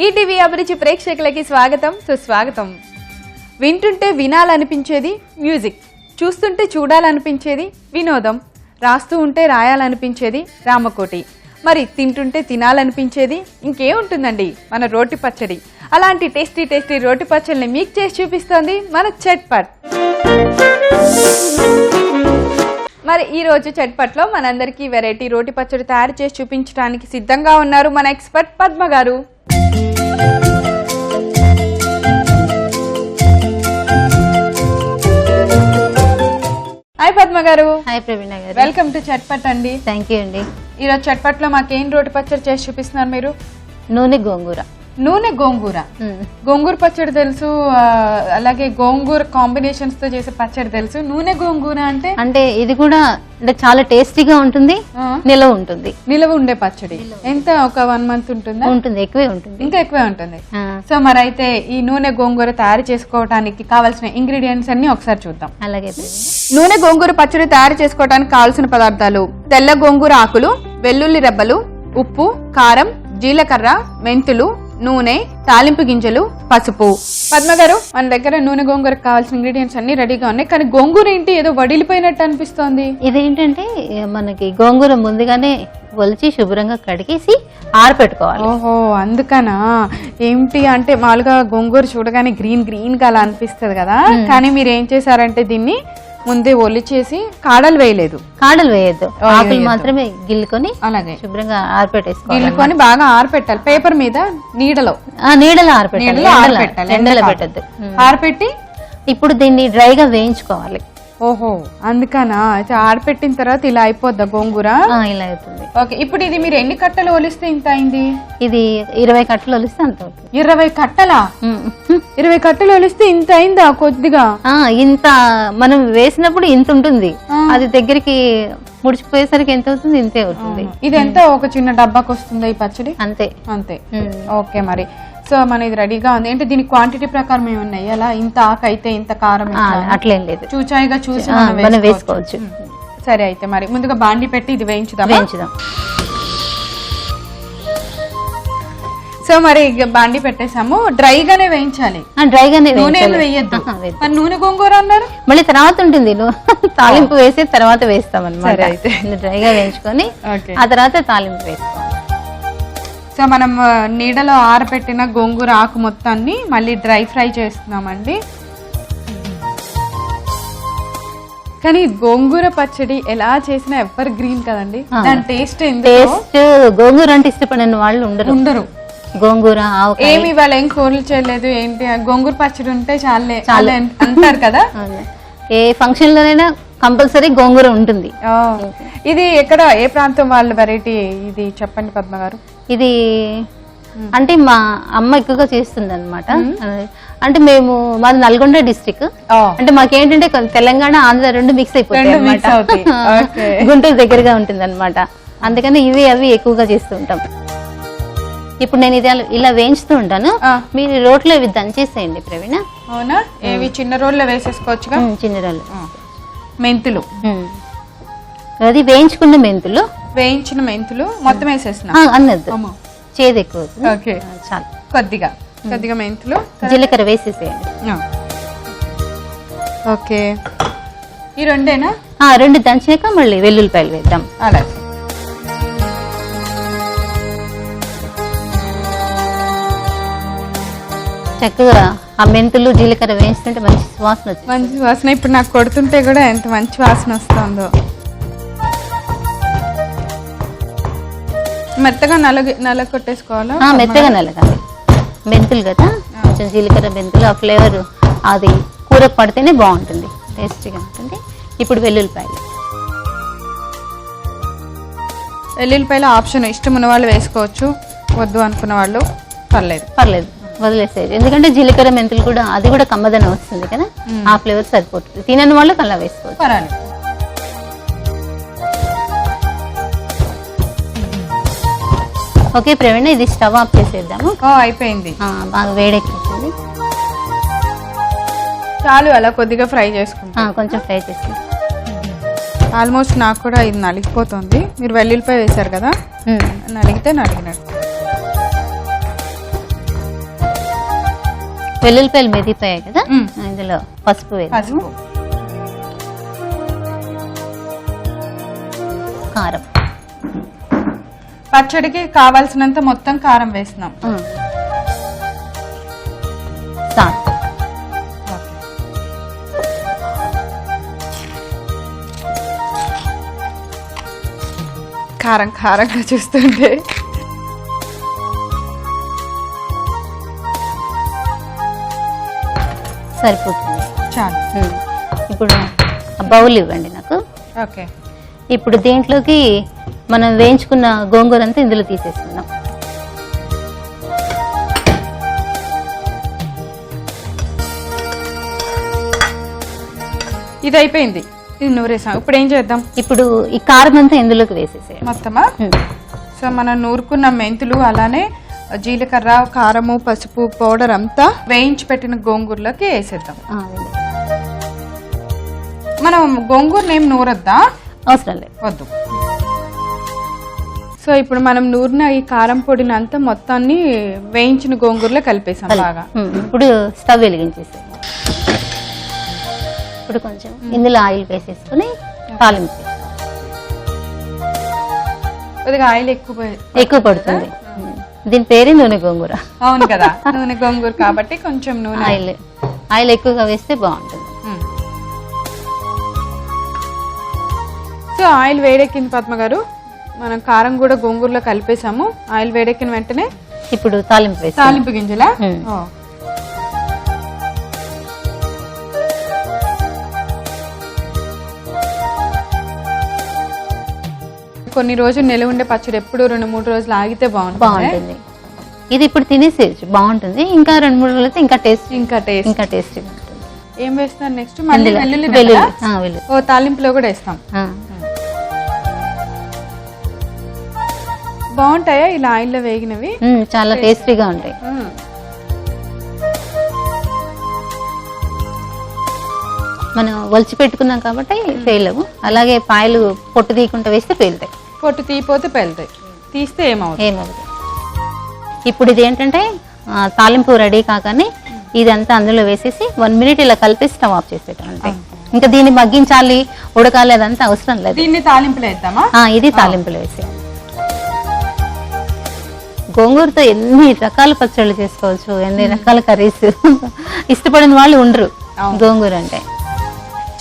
ETV అభిరుచి ప్రేక్షకులకి స్వాగతం సుస్వాగతం. వింటుంటే వినాలనిపించేది మ్యూజిక్, చూస్తుంటే చూడాలనిపించేది వినోదం, రాస్తూ ఉంటే రాయాలనిపించేది రామకోటి, మరి తింటుంటే తినాలనిపించేది ఇంకేముంటుందండి మన రోటి పచ్చడి. అలాంటి టేస్టీ టేస్టీ రోటి పచ్చడిని మీకు చేసి చూపిస్తోంది మన చట్పట్. మరి ఈ రోజు చట్పట్లో మనందరికీ వెరైటీ రోటి పచ్చడి తయారు చేసి చూపించడానికి సిద్ధంగా ఉన్నారు మన ఎక్స్పర్ట్ పద్మ గారు. హాయ్ పద్మ గారు. హాయ్ ప్రవీణ గారు. వెల్కమ్ టు చట్పట్ అండి. థ్యాంక్ యూ అండి. ఈరోజు చట్పట్లో మాకేం రోటి పచ్చడి చేసి చూపిస్తున్నారు మీరు? నూనె గోంగూర. నూనె గోంగూర. గోంగూర పచ్చడి తెలుసు, అలాగే గోంగూర కాంబినేషన్స్ తో చేసే పచ్చడి తెలుసు. నూనె గోంగూర అంటే ఇది కూడా అంటే చాలా టేస్టీగా ఉంటుంది, నిలవ ఉంటుంది. నిలవ ఉండే పచ్చడి. ఎంత ఒక 1 month ఉంటుందా? ఉంటుంది, ఎక్కువే ఉంటుంది, ఇంకా ఎక్కువే ఉంటుంది. సో మరి అయితే ఈ నూనె గోంగూర తయారు చేసుకోవడానికి కావాల్సిన ఇంగ్రీడియంట్స్ అన్ని ఒకసారి చూద్దాం. అలాగే. నూనె గోంగూర పచ్చడి తయారు చేసుకోవడానికి కావాల్సిన పదార్థాలు: తెల్ల గోంగూర ఆకులు, వెల్లుల్లి రెబ్బలు, ఉప్పు, కారం, జీలకర్ర, మెంతులు, నూనె, తాలింపు గింజలు, పసుపు. పద్మ గారు, మన దగ్గర నూనె గోంగూరకు కావాల్సిన ఇంగ్రీడియంట్స్ అన్ని రెడీగా ఉన్నాయి, కానీ గోంగూర ఏంటి ఏదో వడిలిపోయినట్టు అనిపిస్తోంది. ఇదేంటంటే మనకి గోంగూర ముందుగానే ఒలిచి శుభ్రంగా కడిగేసి ఆరపెట్టుకోవాలి. ఓహో, అందుకనా? ఏంటి అంటే మామూలుగా గోంగూర చూడగానే గ్రీన్ గ్రీన్ గా అలా అనిపిస్తుంది కదా, కానీ మీరు ఏం చేశారంటే దీన్ని ముందే ఒలిచేసి కాడలు వేయలేదు. కాడలు వేయద్దు, ఆకులు మాత్రమే గిల్లుకొని అలాగే శుభ్రంగా ఆరపెట్టేసుకోవాలి. గిల్లుకొని బాగా ఆరపెట్టాలి. పేపర్ మీద నీడలో ఆరపెట్టాలి, ఎండలో పెట్టద్దు. ఆరపెట్టి ఇప్పుడు దీన్ని డ్రైగా వేయించుకోవాలి. ఓహో, అందుకనా? అయితే ఆరపెట్టిన తర్వాత ఇలా అయిపోద్దా గోంగూర? ఇలా అవుతుంది. ఓకే, ఇప్పుడు ఇది మీరు ఎన్ని కట్టలు ఒలిస్తే ఇంత అయింది? ఇది 20 కట్టలు ఒలిస్తే అంత అవుతుంది. 20 కట్టలా? 20 కట్టలు ఒలిస్తే ఇంత అయిందా? కొద్దిగా ఇంత మనం వేసినప్పుడు ఇంత ఉంటుంది, అది దగ్గరికి ముడిచిపోయేసరికి ఎంత అవుతుంది? ఇంతే అవుతుంది. ఇది ఎంత ఒక చిన్న డబ్బాకి వస్తుందా ఈ పచ్చడి? అంతే అంతే. ఓకే, మరి సో మన ఇది రెడీగా ఉంది. అంటే దీని క్వాంటిటీ ప్రకారం ఏమున్నాయి? అలా ఇంత ఆకు అయితే ఇంత కారం అట్లేం లేదు, చూచాయిగా చూసి మనం వేసుకోవచ్చు. సరే, అయితే మరి ముందుగా బాండి పెట్టి ఇది వేయించుదాం. సో మరి బాండి పెట్టేసాము, డ్రైగానే వేయించాలి. డ్రైగానే, నూనె వేయద్దు. మరి నూనె గోంగూర అన్నారు, మళ్ళీ తర్వాత ఉంటుంది, తాలింపు వేసి తర్వాత వేస్తాం అన్నమాట. అయితే డ్రైగా వేయించుకొని ఆ తర్వాత తాలింపు వేస్తాం. సో మనం నీడలో ఆరబెట్టిన గోంగూర ఆకు మొత్తాన్ని మళ్ళీ డ్రై ఫ్రై చేస్తున్నామండి. కానీ గోంగూర పచ్చడి ఎలా చేసినా ఎవర్ గ్రీన్ కదండి, దాని టేస్ట్ గోంగూర అంటే ఇష్టపడిన వాళ్ళు ఉండరు. గోంగూర ఏమి ఇవాళ ఏం కూరలు చేయలేదు ఏంటి, గోంగూర పచ్చడి ఉంటే చాలే అంటారు కదా. ఏ ఫంక్షన్ లోనైనా కంపల్సరీ గోంగూర ఉంటుంది. ఇది ఎక్కడ, ఏ ప్రాంతం వాళ్ళ వెరైటీ ఇది చెప్పండి పద్మ గారు? ఇది అంటే మా అమ్మ ఎక్కువగా చేస్తుంది అనమాట. అంటే మాది నల్గొండ డిస్ట్రిక్ట్, అంటే మాకేంటంటే తెలంగాణ ఆంధ్ర రెండు మిక్స్ అయిపోతాయి అనమాట. గుంటూరు దగ్గరగా ఉంటుంది అనమాట, అందుకని అవి ఎక్కువగా చేస్తూ ఉంటాం. ఇప్పుడు నేను ఇది ఇలా వేయించుతూ ఉంటాను, మీరు రోట్లో ఇవి దంచేసేయండి ప్రవీణ. అవునా? ఏవి చిన్న రోల్లో వేసేసుకోవచ్చుగా? చిన్న రోళ్ళు. మెంతులు, అది వేయించుకున్న మెంతులు, వేయించిన మెంతులు మొత్తం వేసేసిన అన్నది చేదు ఎక్కువ. చాలు, కొద్దిగా మెంతులు, జీలకర్ర వేసేసేయండి. ఓకే, ఈ రెండేనా? 2 దంచాక మళ్ళీ వెల్లుల్లిపాయలు వేద్దాం. అలాగే. చక్కగా ఆ మెంతులు జీలకర్ర వేస్తుంటే మంచి వాసన వచ్చింది. మంచి వాసన. ఇప్పుడు నాకు కొడుతుంటే కూడా ఎంత మంచి వాసన వస్తుందో. మెత్తగా నల్ల కొట్టేసుకోవాలా? మెత్తగా నలగాలి. మెంతులు కదా, కొంచెం జీలకర్ర మెంతులు, ఆ ఫ్లేవర్ అది కూర పడితేనే బాగుంటుంది, టేస్టీగా ఉంటుంది. ఇప్పుడు వెల్లుల్లిపాయలు ఆప్షన్, ఇష్టం ఉన్న వాళ్ళు వేసుకోవచ్చు, వద్దు అనుకున్న వాళ్ళు పర్లేదు వదిలేసేది. ఎందుకంటే జీలకర్ర మెంతులు కూడా అది కూడా కమ్మదనం వస్తుంది కదా, ఆ ఫ్లేవర్ సరిపోతుంది. తినని వాళ్ళు అలా వేసుకోవచ్చు. ఓకే ప్రవీణ, ఇది స్టవ్ ఆఫ్ చేసేద్దాము. అయిపోయింది, బాగా వేడెక్కింది. చాలు, అలా కొద్దిగా ఫ్రై చేసుకుంటాం. కొంచెం ఫ్రై చేసి ఆల్మోస్ట్ నాకు కూడా ఇది నలిగిపోతుంది. మీరు వెల్లుల్లిపాయ వేశారు కదా, నలిగినట్టు. వెల్లుల్లిపాయలు మెదిపోయాయి కదా, ఇందులో పసుపు వేద్దాం. పసుపు, కారం, పచ్చడికి కావాల్సినంత మొత్తం కారం వేస్తున్నాం. సాల్ట్, కారం కారంగా చూస్తుంటే సరిపోతుంది. చాలు. ఇప్పుడు బౌల్ ఇవ్వండి నాకు. ఓకే. ఇప్పుడు దీంట్లోకి మనం వేయించుకున్న గోంగూర అంతా ఇందులో తీసేసుకుందాం. ఇది అయిపోయింది, ఇది నూరేసాం. ఇప్పుడు ఏం చేద్దాం? ఇప్పుడు ఈ కారం అంతా ఇందులోకి వేసేసేయాలి మొత్తమా? సో మనం నూరుకున్న మెంతులు, అలానే జీలకర్ర, కారము, పసుపు పౌడర్ అంతా వేయించి పెట్టిన గోంగూరలోకి వేసేద్దాం. మనం గోంగూరని ఏం నూరొద్దా? అవసరం లేదు, వద్దు. సో ఇప్పుడు మనం నూరిన ఈ కారం పొడిని అంతా మొత్తాన్ని వేయించిన గోంగూరలో కలిపేసాం బాగా. ఇప్పుడు స్టవ్ వెలిగించేసాం. ఇప్పుడు కొంచెం ఇందులో ఆయిల్ వేసేసుకుని తాలింపు వేస్తాం. కొద్దిగా ఆయిల్ ఎక్కువ పడుతుంది. దీని పేరే నూనె గోంగూర. అవును కదా, నూనె గోంగూర కాబట్టి కొంచెం నూనె ఆయిల్ ఎక్కువగా వేస్తే బాగుంటుంది. సో ఆయిల్ వేడెక్కింది పద్మ గారు, మనం కారం కూడా గోంగూరలో కలిపేసాము. ఆయిల్ వేడెక్కిన వెంటనే ఇప్పుడు తాలింపు వేస్తాం. తాలింపు గింజలా? కొన్ని రోజులు నిలవ ఉండే పచ్చడి ఎప్పుడు 2-3 రోజులు ఆగితే బాగుంటుంది. ఇది ఇప్పుడు తినేసేయచ్చు, బాగుంటుంది. ఇంకా 2-3 రోజులు అయితే ఇంకా టేస్ట్ ఉంటుంది. ఏం వేస్తున్నారు నెక్స్ట్? మళ్ళీ వెల్లుల్లి. ఓ తాలింపులో కూడా వేస్తాం. బాగుంటాయా ఇలా ఆయిల్లో వేగినవి? చాలా టేస్టీగా ఉంటాయి. మనం ఒలిచి పెట్టుకున్నాం కాబట్టి పేలవు. అలాగే పాయలు పొట్టు తీయకుండా వేస్తే పేలుతాయి. పొట్టు తీయపోతే పేలుతాయి, తీస్తే ఏమవుతుంది. ఇప్పుడు ఇది ఏంటంటే తాలింపు రెడీ కాగానే ఇదంతా అందులో వేసేసి 1 మినిట్ ఇలా కలిపేసి స్టవ్ ఆఫ్ చేసేయటం అంతే. ఇంకా దీన్ని మగ్గించాలి, ఉడకాలి అదంతా అవసరం లేదు. దీన్ని తాలింపులో వేద్దామా? ఇది తాలింపులో వేసేయాలి. గోంగూరతో ఎన్ని రకాల పచ్చళ్ళు చేసుకోవచ్చు, ఎన్ని రకాల కర్రీస్. ఇష్టపడిన వాళ్ళు ఉండరు గోంగూర అంటే.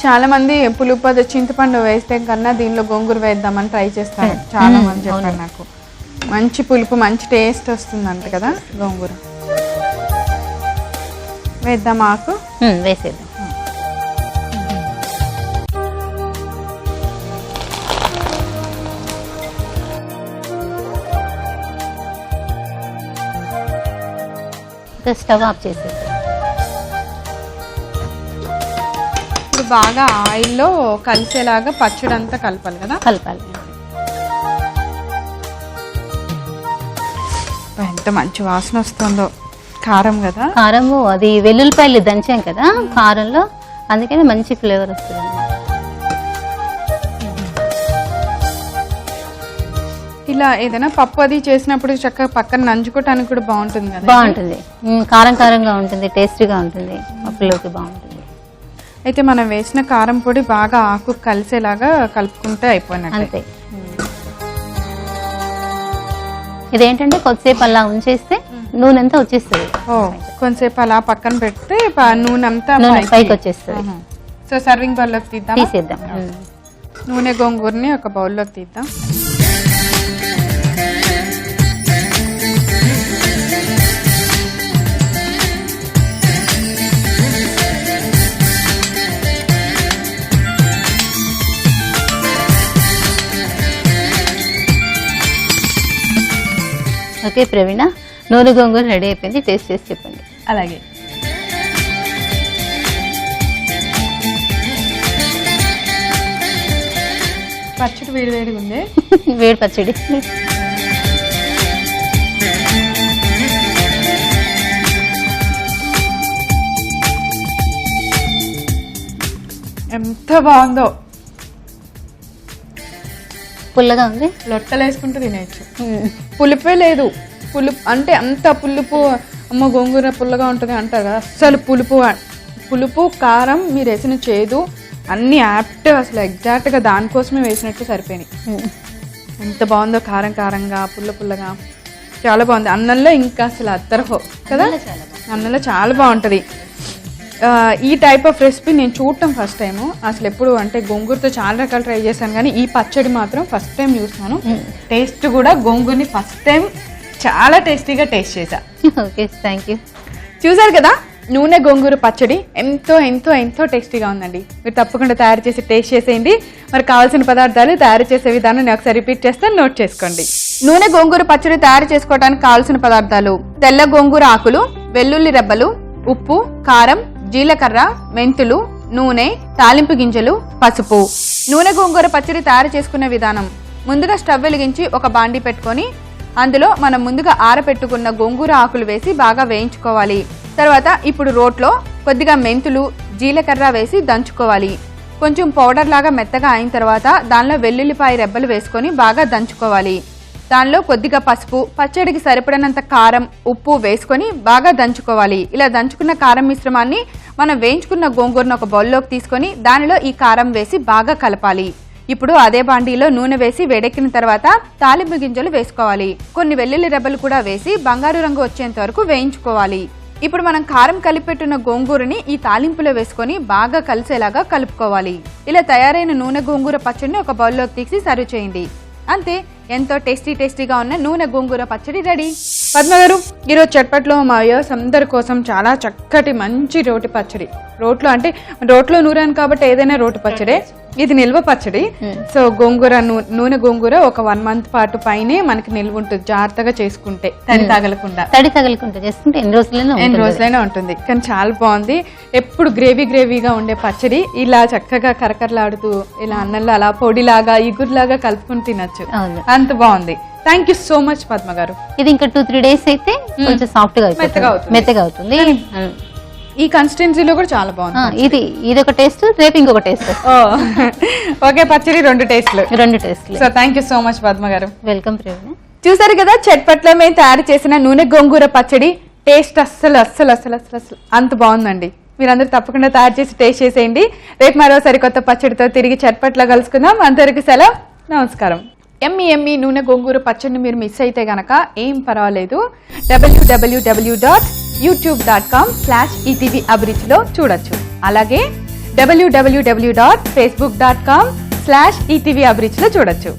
చాలా మంది పులుపు చింతపండు వేస్తే కన్నా దీనిలో గోంగూర వేద్దామని ట్రై చేస్తాను. చాలా మంది చెప్పారు నాకు, మంచి పులుపు మంచి టేస్ట్ వస్తుందంట కదా గోంగూర. వేద్దాం ఆకు? వేసేద్దాం. స్టవ్ ఆఫ్ చేసేద్దాం. ఇప్పుడు బాగా ఆయిల్లో కలిసేలాగా పచ్చడి అంతా కలపాలి కదా? కలపాలి. ఎంత మంచి వాసన వస్తుందో. కారం కదా? కారము అది వెల్లుల్లిపాయలు దంచాం కదా కారంలో, అందుకని మంచి ఫ్లేవర్ వస్తుంది. ఇలా ఏదైనా పప్పు అది చేసినప్పుడు చక్కగా పక్కన నంచుకోవటానికి కూడా బాగుంటుంది కదా? బాగుంటుంది. కారం కారంగా ఉంటుంది, టేస్టీగా ఉంటుంది, పప్పులోకి బాగుంటుంది. అయితే మనం వేసిన కారం పొడి బాగా ఆకు కలిసేలాగా కలుపుకుంటే అయిపోయినట్టు. అంతే. ఇదేంటంటే కొద్దిసేపు అలా ఉంచేస్తే నూనె అంతా వచ్చేస్తుంది. కొంతసేపు అలా పక్కన పెడితే నూనె అంతా పైకి వచ్చేస్తుంది. సో సర్వింగ్ బౌల్లోకి తీసేద్దాం. నూనె గోంగూరని ఒక బౌల్లోకి తీద్దాం. ఓకే ప్రవీణ, నూనె గోంగూర రెడీ అయిపోయింది. టేస్ట్ చేసి చెప్పండి. అలాగే. పచ్చడి వేడి వేడిగా ఉంది. వేడి పచ్చడి. ఎంత బాగుందో. పుల్లగా ఉంది, లొట్టలు వేసుకుంటూ తినేయచ్చు. పులుపే లేదు, పులుపు అంటే అంత పులుపు అమ్మ గోంగూర పుల్లగా ఉంటుంది అంటారు కదా, అస్సలు పులుపు కారం మీరు వేసిన చేదు అన్నీ యాప్ట్, అసలు ఎగ్జాక్ట్గా దానికోసమే వేసినట్టు సరిపోయినాయి. ఎంత బాగుందో, కారం కారంగా పుల్లగా చాలా బాగుంది. అన్నంలో ఇంకా అసలు అద్దరహో కదా, అన్నంలో చాలా బాగుంటుంది. ఈ టైప్ ఆఫ్ రెసిపీ నేను చూడటం ఫస్ట్ టైము. అసలు ఎప్పుడు అంటే గోంగూరతో చాలా రకాలు ట్రై చేశాను, కానీ ఈ పచ్చడి మాత్రం ఫస్ట్ టైం చూస్తున్నాను. టేస్ట్ కూడా గోంగూరని ఫస్ట్ టైం చాలా టేస్టీగా టేస్ట్ చేశా. Okay, thank you. చూసారు కదా, నూనె గోంగూర పచ్చడి ఎంతో ఎంతో ఎంతో టేస్టీగా ఉందండి. మీరు తప్పకుండా తయారు చేసి టేస్ట్ చేసేయండి. మరి కావాల్సిన పదార్థాలు, తయారు చేసే విధానం నేను ఒకసారి రిపీట్ చేస్తాను, నోట్ చేసుకోండి. నూనె గోంగూర పచ్చడి తయారు చేసుకోవడానికి కావాల్సిన పదార్థాలు: తెల్ల గోంగూర ఆకులు, వెల్లుల్లి రెబ్బలు, ఉప్పు, కారం, జీలకర్ర, మెంతులు, నూనె, తాలింపు గింజలు, పసుపు. నూనె గోంగూర పచ్చడి తయారు చేసుకునే విధానం: ముందుగా స్టవ్ వెలిగించి ఒక బాండీ పెట్టుకొని అందులో మనం ముందుగా ఆరపెట్టుకున్న గోంగూర ఆకులు వేసి బాగా వేయించుకోవాలి. తర్వాత ఇప్పుడు రోట్లో కొద్దిగా మెంతులు, జీలకర్ర వేసి దంచుకోవాలి. కొంచెం పౌడర్ లాగా మెత్తగా అయిన తర్వాత దానిలో వెల్లుల్లిపాయ రెబ్బలు వేసుకొని బాగా దంచుకోవాలి. దానిలో కొద్దిగా పసుపు, పచ్చడికి సరిపడినంత కారం, ఉప్పు వేసుకొని బాగా దంచుకోవాలి. ఇలా దంచుకున్న కారం మిశ్రమాన్ని మనం వేయించుకున్న గోంగూరను ఒక బౌల్లోకి తీసుకొని దానిలో ఈ కారం వేసి బాగా కలపాలి. ఇప్పుడు అదే బాండీలో నూనె వేసి వేడెక్కిన తర్వాత తాలింపు గింజలు వేసుకోవాలి. కొన్ని వెల్లుల్లి రెబ్బలు కూడా వేసి బంగారు రంగు వచ్చేంత వరకు వేయించుకోవాలి. ఇప్పుడు మనం కారం కలిపెట్టున్న గోంగూరని ఈ తాలింపులో వేసుకొని బాగా కలిసేలాగా కలుపుకోవాలి. ఇలా తయారైన నూనె గోంగూర పచ్చడిని ఒక బౌల్లోకి తీసి సర్వ్ చేయండి. అంతే, ఎంతో టేస్టీగా ఉన్న నూనె గోంగూర పచ్చడి రెడీ. పద్మ గారు, ఈరోజు చట్పట్లో మా వ్యూవర్స్ అందరి కోసం చాలా చక్కటి మంచి రోటి పచ్చడి. రోట్లో నూరాను కాబట్టి ఏదైనా రోటి పచ్చడే. ఇది నిల్వ పచ్చడి. సో గోంగూర నూనె గోంగూర ఒక 1 month పాటు పైనే మనకి నిల్వ ఉంటుంది, జాగ్రత్తగా చేసుకుంటే తడి తగలకుండా చేసుకుంటే ఎన్ని రోజులైనా ఉంటుంది. కానీ చాలా బాగుంది. ఎప్పుడు గ్రేవీగా ఉండే పచ్చడి ఇలా చక్కగా కరకరలాడుతూ ఇలా అన్నంలో అలా పొడిలాగా ఇగురులాగా కలుపుకుని తినచ్చు, అంత బాగుంది. Thank you so much Padma గారు. ఇది ఇంకా 2-3 days అయితే కొంచెం సాఫ్ట్ గా మెత్తగా అవుతుంది. ఈ కన్సిస్టెన్సీలో కూడా చాలా బాగుంది. ఇది ఒక టేస్ట్, రేపు ఇంకొక టేస్ట్. ఓకే, పచ్చడి 2 టేస్ట్లు. So thank you so much Padma garu. Welcome Prema. చూసారు కదా, చట్పట్లో మేము తయారు చేసిన నూనె గోంగూర పచ్చడి. టేస్ట్ అస్సలు అంత బాగుందండి. మీరందరూ తప్పకుండా తయారు చేసి టేస్ట్ చేసేయండి. రేపు మరో సరికొత్త పచ్చడితో తిరిగి చట్పట్లో కలుసుకుందాం. అందరికీ సెలవు, నమస్కారం. ఎమ్మి నూనె గోంగూర పచ్చడిని మీరు మిస్ అయితే గనక ఏం పర్వాలేదు, www.youtube.com/ETV అభిరుచిలో చూడొచ్చు. అలాగే www.facebook.com/ETV అభిరుచిలో చూడొచ్చు.